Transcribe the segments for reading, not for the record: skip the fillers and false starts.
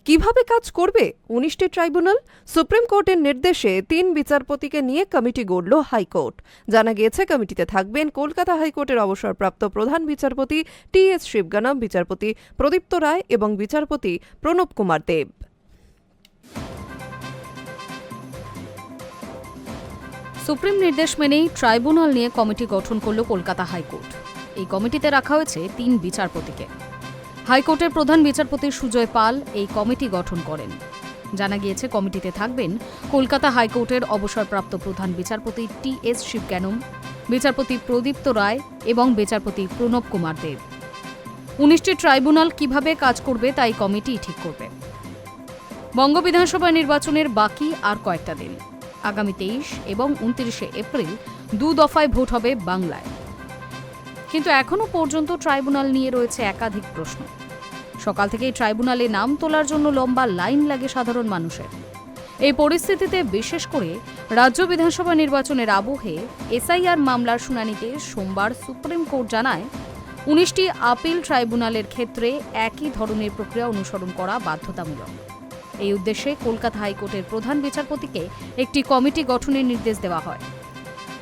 কিভাবে কাজ করবে ১৯টি ট্রাইব্যুনাল? সুপ্রিম কোর্টের নির্দেশে ৩ বিচারপতিকে নিয়ে কমিটি গড়ল হাইকোর্ট। জানা গিয়েছে কমিটিতে থাকবেন কলকাতা হাইকোর্টের অবসরপ্রাপ্ত প্রধান বিচারপতি টি.এস. শিবগানম, বিচারপতি প্রদীপ্ত রায় এবং বিচারপতি প্রণব কুমার দেব। সুপ্রিম নির্দেশ মেনেই ট্রাইব্যুনাল নিয়ে কমিটি গঠন করল কলকাতা হাইকোর্ট। এই কমিটিতে রাখা হয়েছে ৩ বিচারপতিকে। হাইকোর্টের প্রধান বিচারপতি সুজয় পাল এই কমিটি গঠন করেন। জানা গিয়েছে কমিটিতে থাকবেন কলকাতা হাইকোর্টের অবসরপ্রাপ্ত প্রধান বিচারপতি টি.এস. শিবগানম, বিচারপতি প্রদীপ্ত রায় এবং বিচারপতি প্রণব কুমার দেব। ১৯টি ট্রাইব্যুনাল কিভাবে কাজ করবে তাই কমিটি ঠিক করবে। বঙ্গ বিধানসভা নির্বাচনের বাকি আর কয়েকটা দিন। আগামী ২৩ এবং ২৯ এপ্রিল ২ দফায় ভোট হবে বাংলায়। কিন্তু এখনও পর্যন্ত ট্রাইব্যুনাল নিয়ে রয়েছে একাধিক প্রশ্ন। সকাল থেকেই ট্রাইব্যুনালে নাম তোলার জন্য লম্বা লাইন লাগে সাধারণ মানুষের। এই পরিস্থিতিতে বিশেষ করে রাজ্য বিধানসভা নির্বাচনের আবহে এসআইআর মামলার শুনানিতে সোমবার সুপ্রিম কোর্ট জানায় ১৯টি আপিল ট্রাইব্যুনালের ক্ষেত্রে একই ধরনের প্রক্রিয়া অনুসরণ করা বাধ্যতামূলক। এই উদ্দেশ্যে কলকাতা হাইকোর্টের প্রধান বিচারপতিকে একটি কমিটি গঠনের নির্দেশ দেওয়া হয়।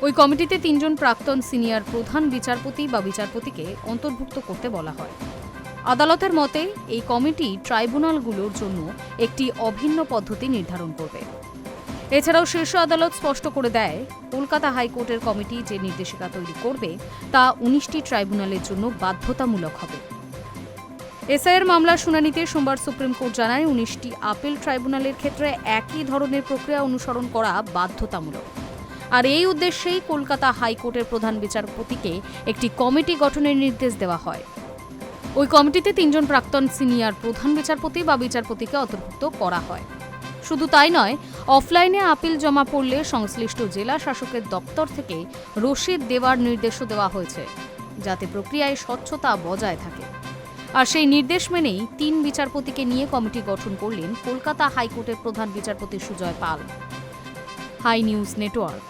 ওই কমিটিতে ৩ জন প্রাক্তন সিনিয়র প্রধান বিচারপতি বা বিচারপতিকে অন্তর্ভুক্ত করতে বলা হয়। আদালতের মতে এই কমিটি ট্রাইব্যুনালগুলোর জন্য একটি অভিন্ন পদ্ধতি নির্ধারণ করবে। এছাড়াও শীর্ষ আদালত স্পষ্ট করে দেয়, কলকাতা হাইকোর্টের কমিটি যে নির্দেশিকা তৈরি করবে তা ১৯টি ট্রাইব্যুনালের জন্য বাধ্যতামূলক হবে। এসআইআর মামলার শুনানিতে সোমবার সুপ্রিম কোর্ট জানায় ১৯টি আপিল ট্রাইব্যুনালের ক্ষেত্রে একই ধরনের প্রক্রিয়া অনুসরণ করা বাধ্যতামূলক। আর এই উদ্দেশ্যেই কলকাতা হাইকোর্টের প্রধান বিচারপতিকে একটি কমিটি গঠনের নির্দেশ দেওয়া হয়। ওই কমিটিতে ৩ জন প্রাক্তন সিনিয়র প্রধান বিচারপতি বা বিচারপতিকে অন্তর্ভুক্ত করা হয়। শুধু তাই নয়, অফলাইনে আপিল জমা পড়লে সংশ্লিষ্ট জেলা শাসকের দপ্তর থেকে রসিদ দেওয়ার নির্দেশও দেওয়া হয়েছে, যাতে প্রক্রিয়ায় স্বচ্ছতা বজায় থাকে। আর সেই নির্দেশ মেনেই ৩ বিচারপতিকে নিয়ে কমিটি গঠন করলেন কলকাতা হাইকোর্টের প্রধান বিচারপতি Sujoy Pal. Hi News network.